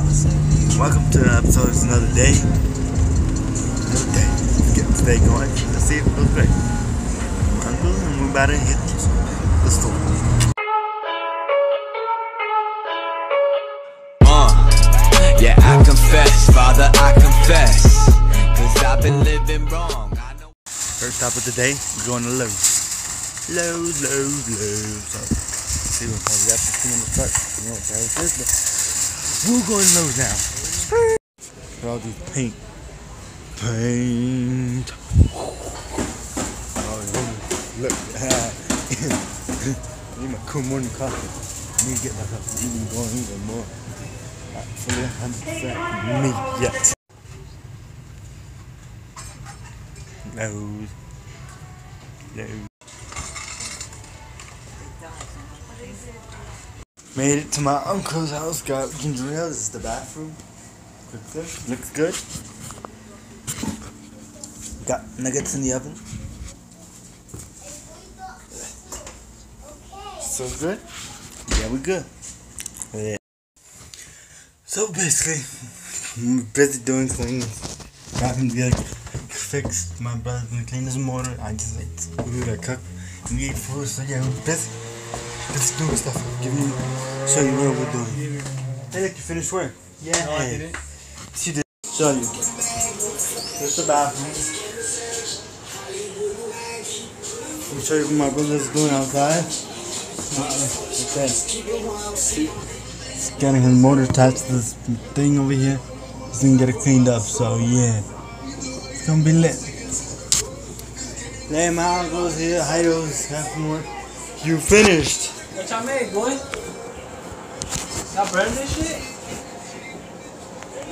Welcome to the episode. It's another day. Another day. Let's get this day going. Let's see if it goes great. And we're about to hit the store. Yeah, I confess, Father, I confess, 'cause I've been living wrong. I know. First stop of the day, we're going to Lowe's. Lowe's. So, let's see what we got 15 minutes start. You know what that is, but we're going to Lowe's now. For all these paint. Oh, look. I need my cool morning coffee. I need to get back up and eating going even more. Fully 100% me yet. Lowe's. Made it to my uncle's house. Got ginger ale. This is the bathroom. Looks good. Got nuggets in the oven. So good. Yeah, we good. Yeah. So basically, I'm busy doing things. Got him to get fixed. My brother's gonna clean his motor. I just ate food. I cook. We eat food. So yeah, we're busy. Busy doing stuff. Show you what we're doing. Hey, look, you finished work. Yeah. No, I didn't. She did. Show you. Here's the bathroom. Let me show you what my brother's doing outside. Okay. He's getting his motor attached to this thing over here. He's gonna get it cleaned up, so yeah. It's gonna be lit. Hey, my uncle's here. Hido's having work. You finished. What y'all made, boy? Y'all burn this shit?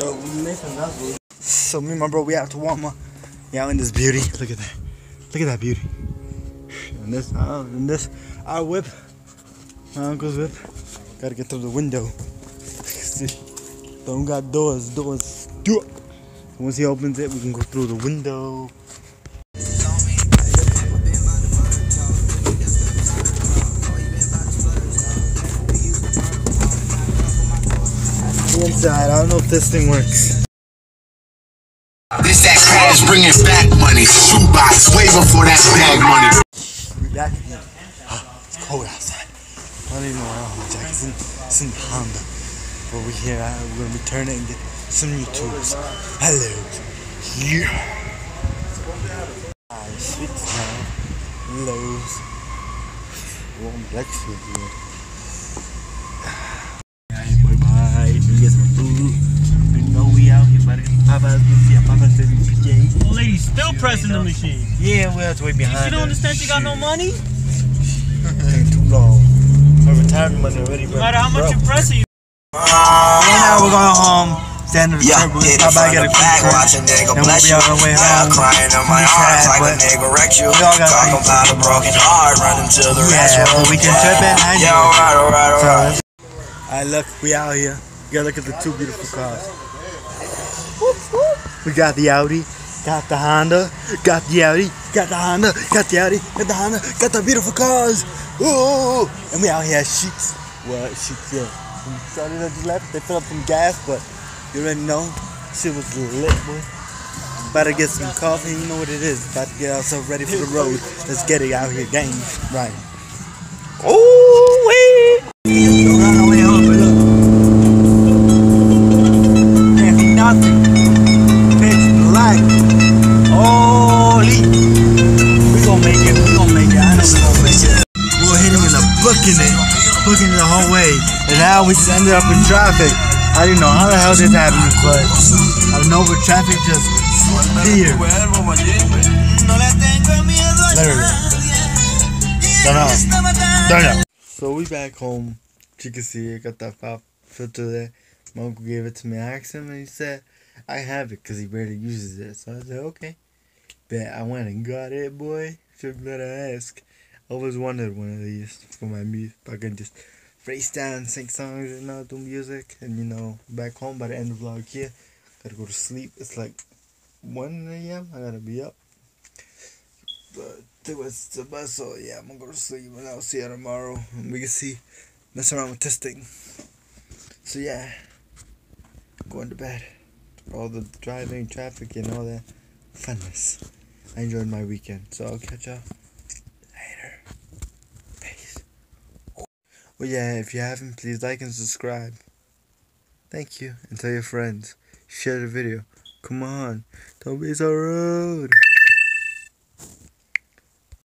Yo, we made some nuts. So me and my bro, we out to Walmart. We out in this beauty. Look at that. Look at that beauty. And this, our whip. My uncle's whip. Gotta get through the window. See, don't got doors. Doors. Once he opens it, we can go through the window. Inside, I don't know if this thing works. This that cash bringing back money. Shoebox way before that bag money. We back again. It's cold outside. I don't even know where my jacket is. It's in Honda. But we're here. We're gonna return it and get some YouTubes. Hello. Yeah. Sweet now. Lowe's. Warm breakfast here. Bye. You get some food. You know we out here, buddy. Papa's busy. Papa's busy. PJ. Old lady still pressing the machine. Yeah, we have to wait behind. You don't understand you got no money? Taking too long. My retirement money already. No matter how much you press it, Right now we're going home. Standing the curb. We'll probably get a quick trip. Then we'll be on our way home. Crying in my arms like a nigga wrecked you. Talking about a broken heart, running to the yeah, but we can trip it. Yeah, alright. Alright, look, we out here. You gotta look at the two beautiful cars. We got the Audi, got the Honda, got the Audi, got the Honda, got the Audi, got the Honda, got the beautiful cars. Ooh, and we out here at Sheets. What? Sheets, yeah. We started at the left, they fill up some gas, but you already know, shit was lit, boy. About to get some coffee, you know what it is. About to get ourselves ready for the road. Let's get it out here, gang. Right. Oh, wait. Don't run away home, but look. Can't see nothing. Pitch black. Holy. We gonna make it. I know we gonna make it. We'll hit him in the booking it the whole way. And now we just ended up in traffic. I didn't know how the hell this happened, but I don't know, but traffic just here. Literally. Don't know. So we back home. You can see I got that pop filter there. My uncle gave it to me. I asked him and he said I have it because he rarely uses it. So I said okay. Bet I went and got it, boy. Should let her ask. I always wanted one of these for my music. I can just race down, sing songs, and do music. And you know, back home by the end of the vlog here. Gotta go to sleep. It's like 1 a.m. I gotta be up. But it was the bus, so yeah, I'm gonna go to sleep and I'll see you tomorrow. And we can see, mess around with this thing. So yeah, going to bed. All the driving, traffic, and all that funness. I enjoyed my weekend, so I'll catch y'all later. Peace. Well, yeah, if you haven't, please like and subscribe. Thank you, and tell your friends. Share the video. Come on, don't be so rude.